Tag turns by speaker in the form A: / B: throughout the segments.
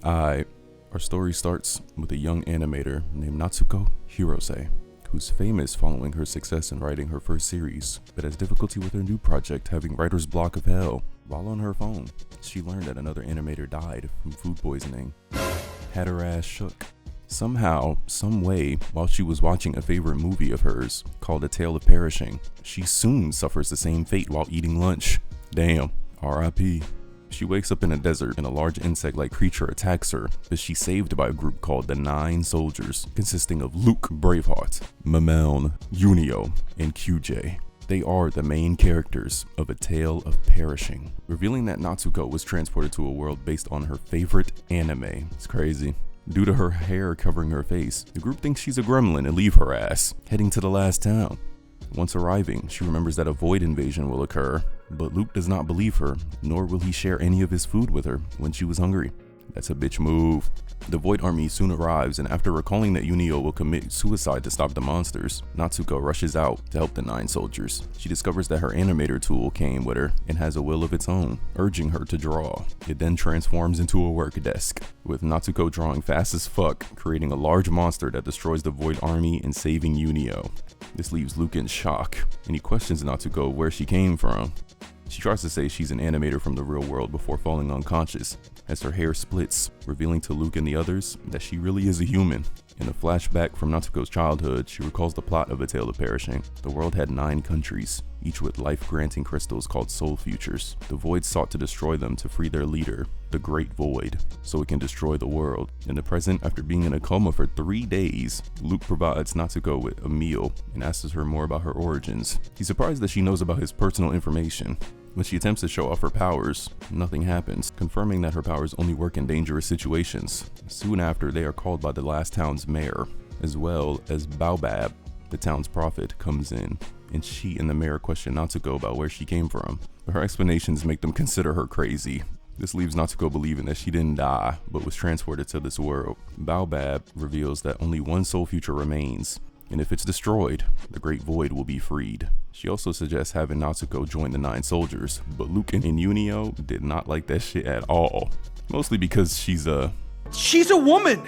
A: Our story starts with a young animator named Natsuko Hirose, who's famous following her success in writing her first series, but has difficulty with her new project having writer's block of hell. While on her phone, she learned that another animator died from food poisoning. Had her ass shook. Somehow, some way, while she was watching a favorite movie of hers called A Tale of Perishing, she soon suffers the same fate while eating lunch. Damn, R.I.P. She wakes up in a desert and a large insect-like creature attacks her, but she's saved by a group called the Nine Soldiers, consisting of Luke Braveheart, Mameln, Unio, and QJ. They are the main characters of A Tale of Perishing, revealing that Natsuko was transported to a world based on her favorite anime. It's crazy. Due to her hair covering her face, the group thinks she's a gremlin and leave her ass, heading to the last town. Once arriving, she remembers that a void invasion will occur, but Luke does not believe her, nor will he share any of his food with her when she was hungry. That's a bitch move. The Void Army soon arrives, and after recalling that Unio will commit suicide to stop the monsters, Natsuko rushes out to help the Nine Soldiers. She discovers that her animator tool came with her and has a will of its own, urging her to draw. It then transforms into a work desk, with Natsuko drawing fast as fuck, creating a large monster that destroys the Void Army and saving Unio. This leaves Luke in shock, and he questions Natsuko where she came from. She tries to say she's an animator from the real world before falling unconscious, as her hair splits, revealing to Luke and the others that she really is a human. In a flashback from Natsuko's childhood, she recalls the plot of A Tale of Perishing. The world had 9 countries, each with life-granting crystals called soul futures. The Void sought to destroy them to free their leader, the Great Void, so it can destroy the world. In the present, after being in a coma for 3 days, Luke provides Natsuko with a meal and asks her more about her origins. He's surprised that she knows about his personal information. When she attempts to show off her powers, nothing happens, confirming that her powers only work in dangerous situations. Soon after, they are called by the last town's mayor, as well as Baobab, the town's prophet, comes in, and she and the mayor question Natsuko about where she came from. But her explanations make them consider her crazy. This leaves Natsuko believing that she didn't die, but was transported to this world. Baobab reveals that only one soul future remains, and if it's destroyed, the Great Void will be freed. She also suggests having Natsuko join the 9 Soldiers, but Luke and Unio did not like that shit at all. Mostly because she's a woman!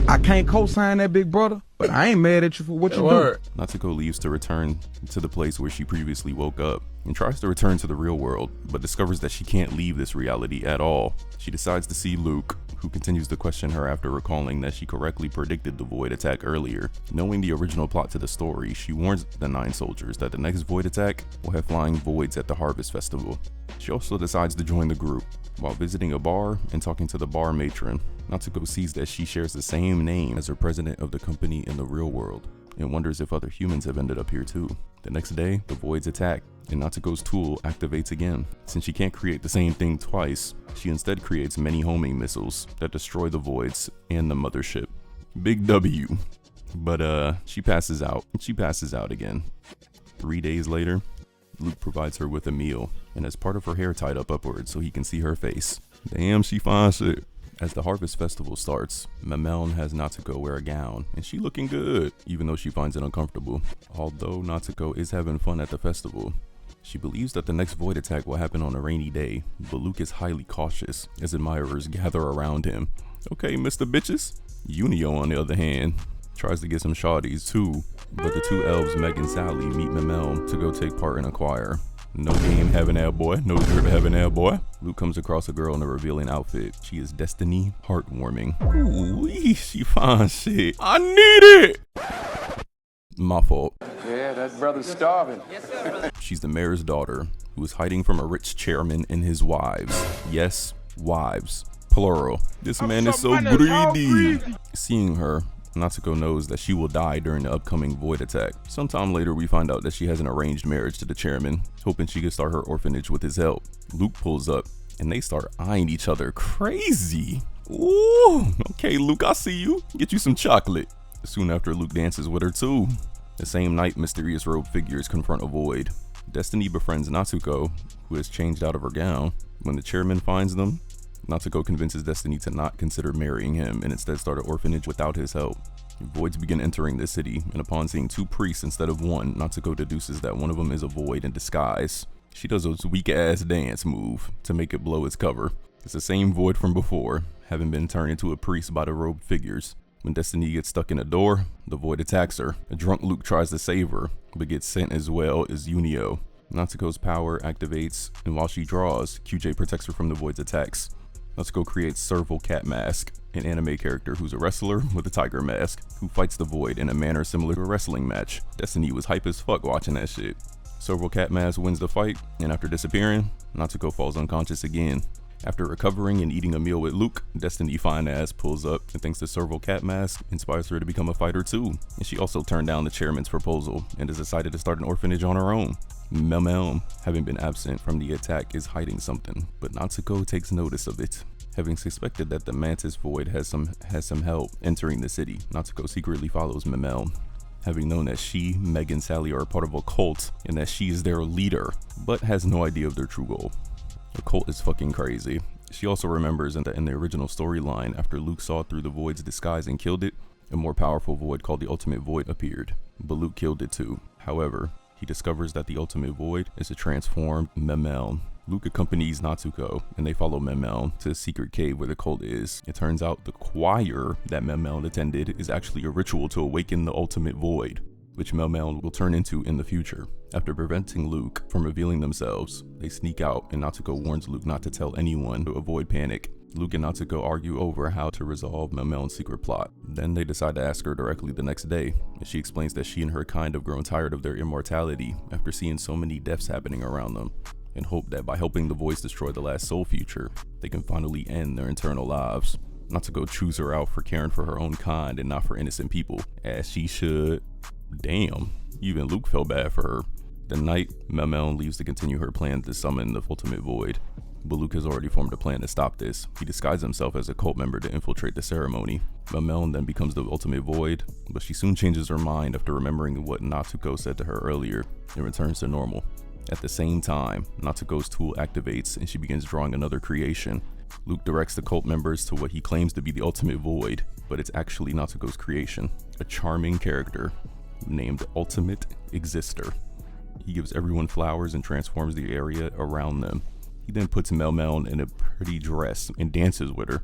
B: I can't co-sign that, big brother, but I ain't mad at you for what you do.
A: Natsuko leaves to return to the place where she previously woke up, and tries to return to the real world, but discovers that she can't leave this reality at all. She decides to see Luke, who continues to question her after recalling that she correctly predicted the Void attack earlier. Knowing the original plot to the story, she warns the 9 Soldiers that the next Void attack will have flying voids at the Harvest Festival. She also decides to join the group. While visiting a bar and talking to the bar matron, Natsuko sees that she shares the same name as her president of the company in the real world, and wonders if other humans have ended up here too. The next day, the Voids attack, and Natsuko's tool activates again. Since she can't create the same thing twice, she instead creates many homing missiles that destroy the Voids and the mothership. Big W. But she passes out, and she passes out again. 3 days later, Luke provides her with a meal, and has part of her hair tied up upwards so he can see her face. Damn, she fine shit. As the Harvest Festival starts, Mameln has Natsuko wear a gown, and she looking good, even though she finds it uncomfortable. Although Natsuko is having fun at the festival, she believes that the next Void attack will happen on a rainy day, but Luke is highly cautious as admirers gather around him. Okay, Mr. Bitches. Unio, on the other hand, tries to get some shawties too, but the 2 elves Meg and Sally meet Mameln to go take part in a choir. No game having that boy, no drip having that boy. Luke comes across a girl in a revealing outfit. She is Destiny Heartwarming. Ooh, she fine shit. I need it! My fault.
C: Yeah, that brother's starving.
D: Yes, sir.
A: She's the mayor's daughter, who is hiding from a rich chairman and his wives. Yes, wives. Plural. This man is so greedy. Seeing her, Natsuko knows that she will die during the upcoming Void attack. Sometime later, we find out that she has an arranged marriage to the chairman, hoping she can start her orphanage with his help. Luke pulls up, and they start eyeing each other crazy. Ooh, okay, Luke, I see you. Get you some chocolate. Soon after, Luke dances with her too. The same night, mysterious robed figures confront a Void. Destiny befriends Natsuko, who has changed out of her gown. When the chairman finds them, Natsuko convinces Destiny to not consider marrying him and instead start an orphanage without his help. Voids begin entering the city, and upon seeing 2 priests instead of 1, Natsuko deduces that one of them is a Void in disguise. She does a weak ass dance move to make it blow its cover. It's the same void from before, having been turned into a priest by the robed figures. When Destiny gets stuck in a door, the void attacks her. A drunk Luke tries to save her, but gets sent as well as Yunio. Natsuko's power activates, and while she draws, QJ protects her from the void's attacks. Natsuko creates Serval Cat Mask, an anime character who's a wrestler with a tiger mask, who fights the void in a manner similar to a wrestling match. Destiny was hype as fuck watching that shit. Serval Cat Mask wins the fight, and after disappearing, Natsuko falls unconscious again. After recovering and eating a meal with Luke, Destiny fine ass pulls up and thinks the Serval Cat Mask inspires her to become a fighter too. And she also turned down the chairman's proposal and has decided to start an orphanage on her own. Mel, having been absent from the attack, is hiding something, but Natsuko takes notice of it. Having suspected that the Mantis Void has some help entering the city, Natsuko secretly follows Mel. Having known that she, Meg, and Sally are a part of a cult and that she is their leader, but has no idea of their true goal. The cult is fucking crazy. She also remembers that in the original storyline, after Luke saw through the Void's disguise and killed it, a more powerful Void called the Ultimate Void appeared, but Luke killed it too. However, he discovers that the Ultimate Void is a transformed Memel. Luke accompanies Natsuko, and they follow Memel to the secret cave where the cult is. It turns out the choir that Memel attended is actually a ritual to awaken the Ultimate Void, which Memel will turn into in the future. After preventing Luke from revealing themselves, they sneak out, and Natsuko warns Luke not to tell anyone to avoid panic. Luke and Natsuko argue over how to resolve Memel's secret plot. Then they decide to ask her directly the next day, and she explains that she and her kind have grown tired of their immortality after seeing so many deaths happening around them, and hope that by helping the voice destroy the last soul future, they can finally end their eternal lives. Natsuko chews her out for caring for her own kind and not for innocent people, as she should. Damn, even Luke felt bad for her. The night, Memel leaves to continue her plan to summon the Ultimate Void, but Luke has already formed a plan to stop this. He disguises himself as a cult member to infiltrate the ceremony. Memel then becomes the Ultimate Void, but she soon changes her mind after remembering what Natsuko said to her earlier and returns to normal. At the same time, Natsuko's tool activates and she begins drawing another creation. Luke directs the cult members to what he claims to be the Ultimate Void, but it's actually Natsuko's creation, a charming character named Ultimate Exister. He gives everyone flowers and transforms the area around them. He then puts Mel in a pretty dress and dances with her.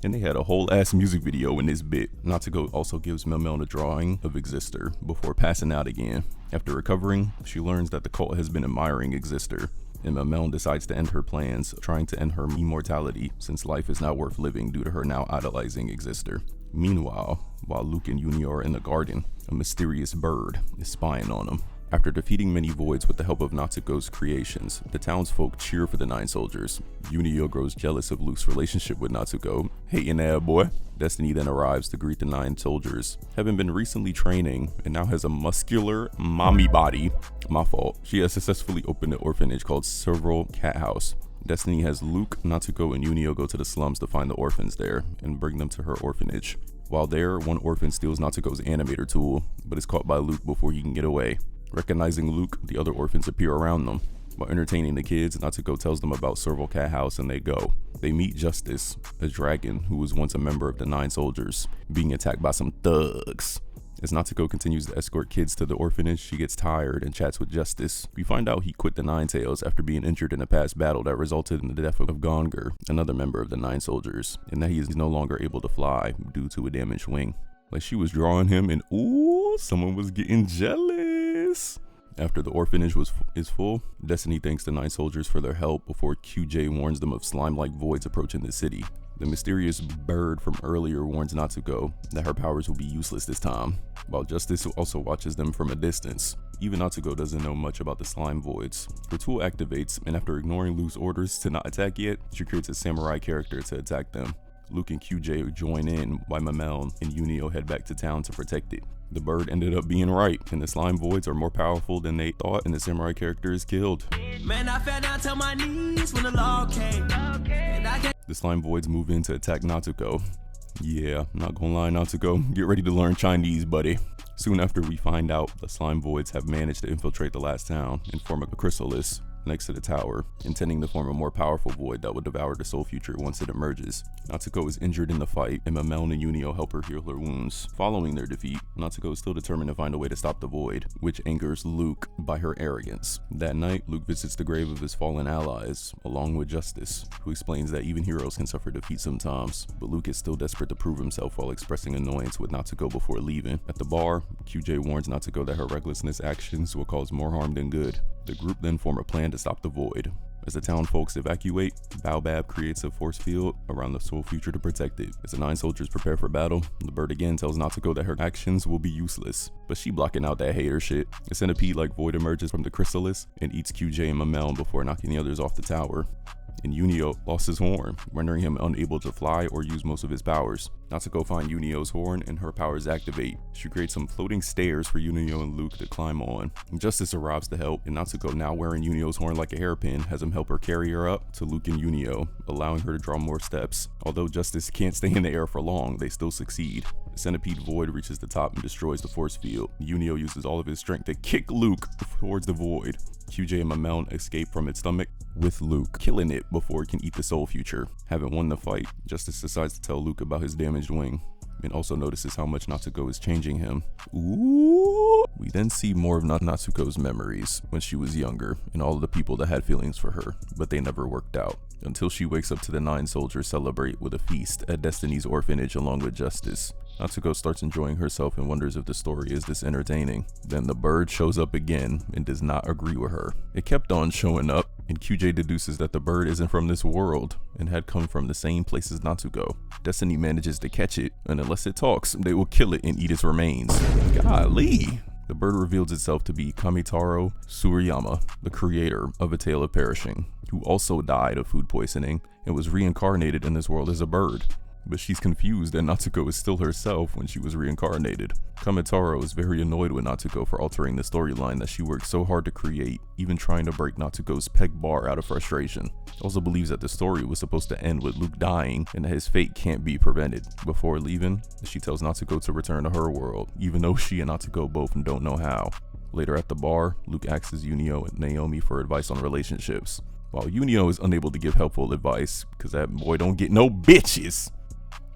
A: And they had a whole ass music video in this bit. Natsuko also gives Mel a drawing of Exister before passing out again. After recovering, she learns that the cult has been admiring Exister, and Mel decides to end her plans, trying to end her immortality since life is not worth living due to her now idolizing Exister. Meanwhile, while Luke and Yunio are in the garden, a mysterious bird is spying on them. After defeating many voids with the help of Natsuko's creations, the townsfolk cheer for the 9 soldiers. Yunio grows jealous of Luke's relationship with Natsuko. Hating that boy. Destiny then arrives to greet the 9 soldiers, having been recently training and now has a muscular mommy body. My fault. She has successfully opened an orphanage called Serval Cat House. Destiny has Luke, Natsuko, and Yunio go to the slums to find the orphans there and bring them to her orphanage. While there, one orphan steals Natsuko's animator tool, but is caught by Luke before he can get away. Recognizing Luke, the other orphans appear around them. While entertaining the kids, Natsuko tells them about Serval Cat House and they go. They meet Justice, a dragon who was once a member of the 9 soldiers, being attacked by some thugs. As Natsuko continues to escort kids to the orphanage, she gets tired and chats with Justice. We find out he quit the 9 Tails after being injured in a past battle that resulted in the death of Gonger, another member of the 9 soldiers, and that he is no longer able to fly due to a damaged wing. Like she was drawing him and ooh, someone was getting jealous. After the orphanage is full, Destiny thanks the 9 soldiers for their help before QJ warns them of slime-like voids approaching the city. The mysterious bird from earlier warns Natsuko that her powers will be useless this time, while Justice also watches them from a distance. Even Natsuko doesn't know much about the slime voids. Her tool activates, and after ignoring Luke's orders to not attack yet, she creates a samurai character to attack them. Luke and QJ join in while Memel and Yunio head back to town to protect it. The bird ended up being right, and the slime voids are more powerful than they thought, and the samurai character is killed. Man, I fell down to my knees when the law came. The slime voids move in to attack Natsuko. Yeah, not gonna lie, Natsuko, get ready to learn Chinese, buddy. Soon after we find out the slime voids have managed to infiltrate the last town and form a chrysalis. next to the tower, intending to form a more powerful void that would devour the soul future once it emerges. Natsuko is injured in the fight, and Mamel and Yunio help her heal her wounds. Following their defeat, Natsuko is still determined to find a way to stop the void, which angers Luke by her arrogance. That night, Luke visits the grave of his fallen allies, along with Justice, who explains that even heroes can suffer defeat sometimes, but Luke is still desperate to prove himself while expressing annoyance with Natsuko before leaving. At the bar, QJ warns Natsuko that her recklessness actions will cause more harm than good. The group then form a plan to stop the void. As the town folks evacuate, Baobab creates a force field around the soul future to protect it. As the 9 soldiers prepare for battle, the bird again tells Natsuko that her actions will be useless, but she blocking out that hater shit. A centipede-like void emerges from the chrysalis and eats QJ and Mamel before knocking the others off the tower. And Yunio lost his horn, rendering him unable to fly or use most of his powers. Natsuko finds Yunio's horn and her powers activate. She creates some floating stairs for Yunio and Luke to climb on. Justice arrives to help, and Natsuko, now wearing Yunio's horn like a hairpin, has him help her carry her up to Luke and Yunio, allowing her to draw more steps. Although Justice can't stay in the air for long, they still succeed. The centipede void reaches the top and destroys the force field. Yunio uses all of his strength to kick Luke towards the void. QJ and Mamel escape from its stomach with Luke, killing it before it can eat the soul future. Having won the fight, Justice decides to tell Luke about his damaged wing, and also notices how much Natsuko is changing him. Ooh. We then see more of Natsuko's memories when she was younger and all of the people that had feelings for her, but they never worked out. Until she wakes up to the 9 soldiers celebrate with a feast at Destiny's orphanage along with Justice. Natsuko starts enjoying herself and wonders if the story is this entertaining. Then the bird shows up again and does not agree with her. It kept on showing up, and QJ deduces that the bird isn't from this world and had come from the same place as Natsuko. Destiny manages to catch it, and unless it talks, they will kill it and eat its remains. Golly! The bird reveals itself to be Kamitaro Tsuruyama, the creator of A Tale of Perishing, who also died of food poisoning and was reincarnated in this world as a bird. But she's confused that Natsuko is still herself when she was reincarnated. Kamitaro is very annoyed with Natsuko for altering the storyline that she worked so hard to create, even trying to break Natsuko's peg bar out of frustration. Also believes that the story was supposed to end with Luke dying and that his fate can't be prevented. Before leaving, she tells Natsuko to return to her world, even though she and Natsuko both don't know how. Later at the bar, Luke asks Yunio and Naomi for advice on relationships. While Yunio is unable to give helpful advice, because that boy don't get no bitches,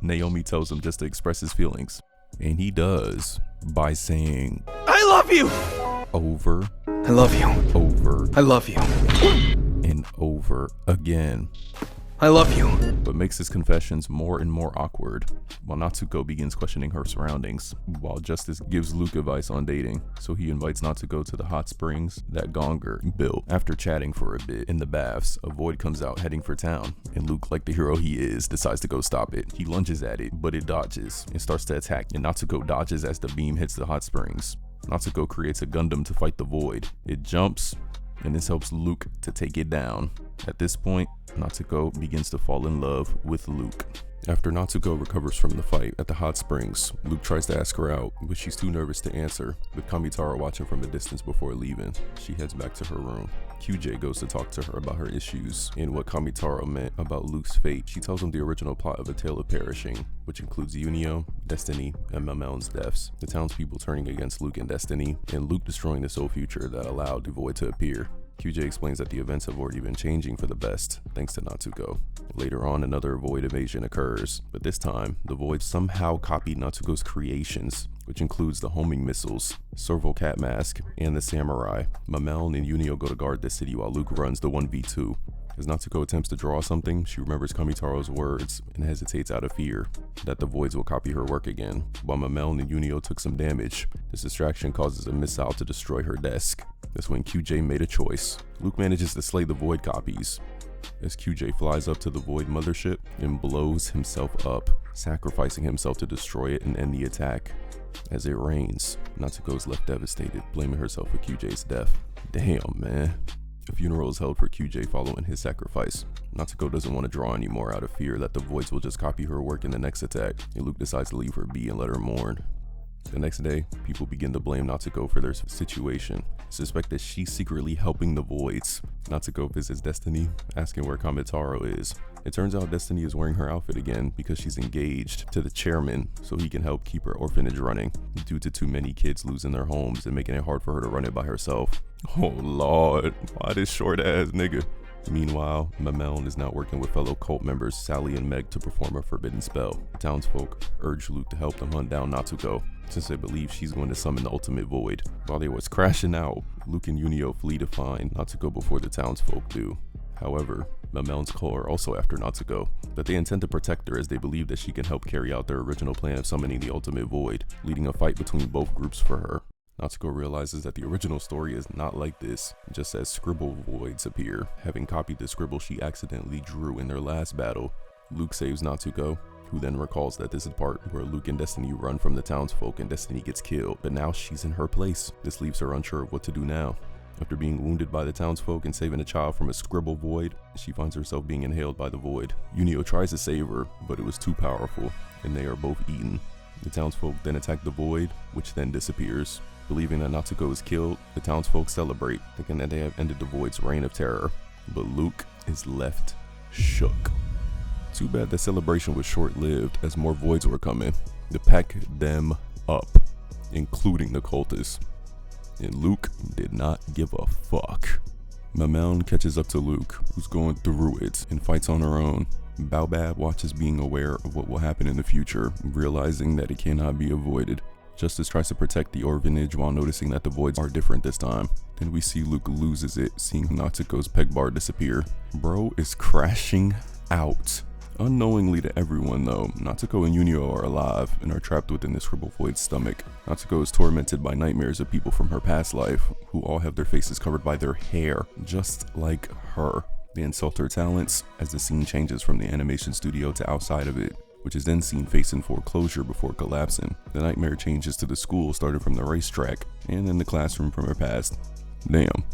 A: Naomi tells him just to express his feelings. And he does, by saying,
B: I love you!
A: Over,
B: I love you.
A: over,
B: I love you.
A: and over again.
B: I love you.
A: But makes his confessions more and more awkward, while Natsuko begins questioning her surroundings, while Justice gives Luke advice on dating. So he invites Natsuko to the hot springs that Gonger built. After chatting for a bit in the baths, a void comes out heading for town, and Luke, like the hero he is, decides to go stop it. He lunges at it, but it dodges and starts to attack, and Natsuko dodges as the beam hits the hot springs. Natsuko creates a Gundam to fight the void. It jumps, and this helps Luke to take it down. At this point, Natsuko begins to fall in love with Luke. After Natsuko recovers from the fight at the hot springs, Luke tries to ask her out, but she's too nervous to answer, with Kamitaro watching from a distance before leaving. She heads back to her room. QJ goes to talk to her about her issues and what Kamitaro meant about Luke's fate. She tells him the original plot of A Tale of Perishing, which includes Yunio, Destiny, and Mamel's deaths, the townspeople turning against Luke and Destiny, and Luke destroying the soul future that allowed the void to appear. QJ explains that the events have already been changing for the best, thanks to Natsuko. Later on, another void invasion occurs, but this time, the void somehow copied Natsuko's creations, which includes the homing missiles, Serval Cat Mask, and the Samurai. Mamel and Yunio go to guard the city while Luke runs the 1v2. As Natsuko attempts to draw something, she remembers Kamitaro's words and hesitates out of fear that the voids will copy her work again. While Mamel and Yunio took some damage, this distraction causes a missile to destroy her desk. That's when QJ made a choice. Luke manages to slay the void copies, as QJ flies up to the void mothership and blows himself up, sacrificing himself to destroy it and end the attack. As it rains, Natsuko is left devastated, blaming herself for QJ's death. Damn, man. A funeral is held for QJ following his sacrifice. Natsuko doesn't want to draw anymore out of fear that the voids will just copy her work in the next attack, and Luke decides to leave her be and let her mourn. The next day, people begin to blame Natsuko for their situation, suspect that she's secretly helping the voids. Natsuko visits Destiny, asking where Kamitaro is, It turns out Destiny is wearing her outfit again because she's engaged to the chairman so he can help keep her orphanage running due to too many kids losing their homes and making it hard for her to run it by herself. Oh lord, why this short ass nigga? Meanwhile, Mameln is now working with fellow cult members Sally and Meg to perform a forbidden spell. The townsfolk urge Luke to help them hunt down Natsuko, since they believe she's going to summon the ultimate void. While they was crashing out, Luke and Yunio flee to find Natsuko before the townsfolk do. However, Mameln's cult are also after Natsuko, but they intend to protect her as they believe that she can help carry out their original plan of summoning the ultimate void, leading a fight between both groups for her. Natsuko realizes that the original story is not like this, just as scribble voids appear, having copied the scribble she accidentally drew in their last battle. Luke saves Natsuko, who then recalls that this is the part where Luke and Destiny run from the townsfolk and Destiny gets killed, but now she's in her place. This leaves her unsure of what to do now. After being wounded by the townsfolk and saving a child from a scribble void, she finds herself being inhaled by the void. Yunio tries to save her, but it was too powerful, and they are both eaten. The townsfolk then attack the void, which then disappears. Believing that Natsuko is killed, the townsfolk celebrate, thinking that they have ended the void's reign of terror. But Luke is left shook. Too bad the celebration was short-lived, as more voids were coming to pack them up, including the cultists. And Luke did not give a fuck. Mameln catches up to Luke, who's going through it, and fights on her own. Baobab watches, being aware of what will happen in the future, realizing that it cannot be avoided. Justice tries to protect the orphanage while noticing that the voids are different this time. Then we see Luke loses it, seeing Natsuko's peg bar disappear. Bro is crashing out. Unknowingly to everyone though, Natsuko and Yunio are alive and are trapped within the scribble void's stomach. Natsuko is tormented by nightmares of people from her past life, who all have their faces covered by their hair, just like her. They insult her talents as the scene changes from the animation studio to outside of it, which is then seen facing foreclosure before collapsing. The nightmare changes to the school started from the racetrack, and then the classroom from her past. Damn.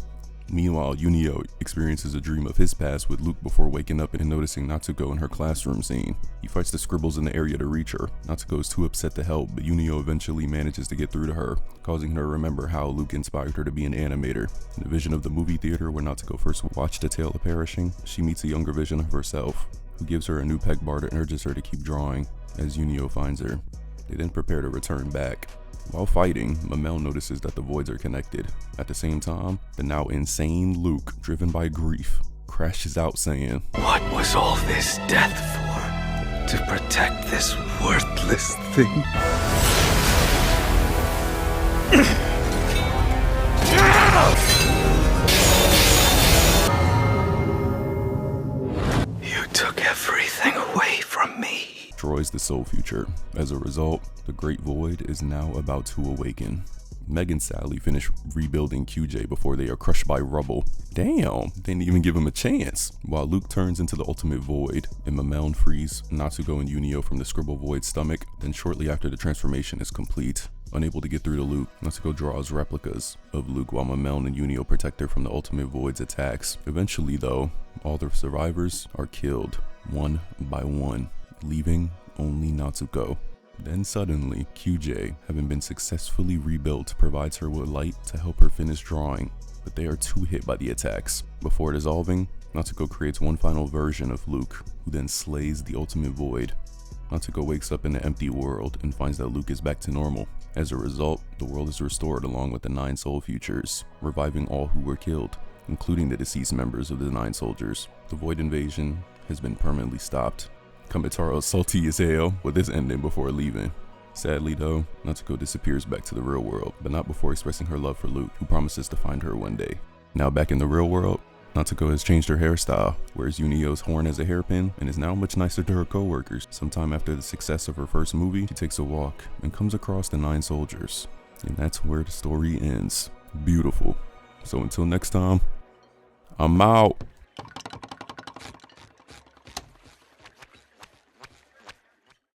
A: Meanwhile, Yunio experiences a dream of his past with Luke before waking up and noticing Natsuko in her classroom scene. He fights the scribbles in the area to reach her. Natsuko is too upset to help, but Yunio eventually manages to get through to her, causing her to remember how Luke inspired her to be an animator. In the vision of the movie theater where Natsuko first watched A Tale of Perishing, she meets a younger vision of herself, who gives her a new peg bar and urges her to keep drawing as Yunio finds her. They then prepare to return back. While fighting, Mameln notices that the voids are connected. At the same time, the now insane Luke, driven by grief, crashes out saying,
D: "What was all this death for? To protect this worthless thing?" You took everything away from me.
A: Destroys the soul future. As a result, the Great Void is now about to awaken. Meg and Sally finish rebuilding QJ before they are crushed by rubble. Damn, they didn't even give him a chance. While Luke turns into the ultimate void, and Mameln frees Natsuko and Yunio from the scribble void's stomach, then shortly after the transformation is complete. Unable to get through to Luke, Natsuko draws replicas of Luke while Mameln and Yunio protect her from the ultimate void's attacks. Eventually though, all the survivors are killed, one by one, leaving only Natsuko. Then suddenly, QJ, having been successfully rebuilt, provides her with light to help her finish drawing, but they are too hit by the attacks. Before dissolving, Natsuko creates one final version of Luke, who then slays the ultimate void. Natsuko wakes up in the empty world and finds that Luke is back to normal. As a result, the world is restored along with the 9 soul futures, reviving all who were killed, including the deceased members of the 9 soldiers. The void invasion has been permanently stopped. Kamitaro is salty as hell with this ending before leaving. Sadly though, Natsuko disappears back to the real world, but not before expressing her love for Luke, who promises to find her one day. Now back in the real world, Natsuko has changed her hairstyle, wears Yunio's horn as a hairpin, and is now much nicer to her co-workers. Sometime after the success of her first movie, she takes a walk and comes across the 9 soldiers. And that's where the story ends. Beautiful. So until next time, I'm out.